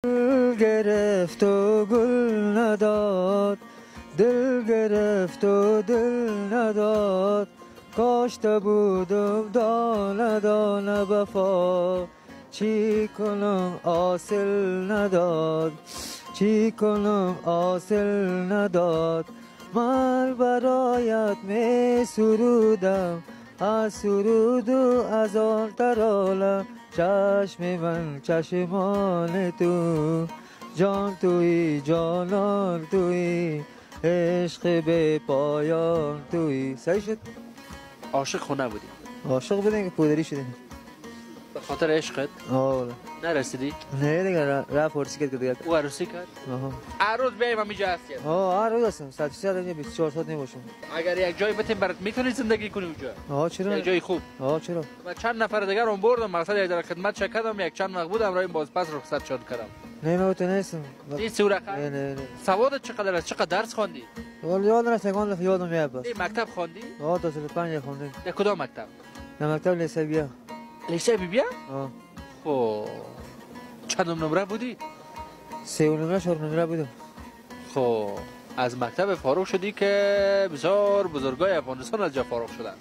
دل گرفت و گل نداد، دل گرفت و دل نداد، کاشته بودم دانه دانه وفا، چی کنم حاصل نداد، چی کنم حاصل نداد. من برایت می سرودم، از سرود و از آن ترانه، چشم من چشمان تو، جان توی جانان توی، عشق به پایان توی. صحیح شد؟ عاشق خونه بودی؟ عاشق بودیم که پودری شدیم. به خاطر عشقت؟ آه نرسیدی؟ نه دیگه رفت عروسی کرد که دیگه. او عروسی کرد؟ آها. هر روز بیایم همینجا هستی؟ هر روز هستم. 24 ساعت نمیباشم. اگر یک جای بتیم برات میتونی زندگی کنی اونجا؟ چرا؟ یک جای خوب؟ چرا؟ من چند نفر دیگر اون بردم، مقصد یک در خدمت کردم، یک چند وقت بودم رایم باز پس رخصت شد کردم. نه من تو نیستم. نیستی او رقم؟ نه. سوادت چقدر است؟ چقدر درس خواندی؟ ولی یاد نیست، یادم میاد بس. مکتب خواندی؟ تا سال 5 خواندم. در کدام مکتب؟ در مکتب لیسه بیا. لیسه بیا؟ خب چندم نمره بودی؟ 3 نمره 4 نمره بودم. خب از مکتب فارغ شدی که بسیار بزرگای افغانستان از جا فارغ شدن.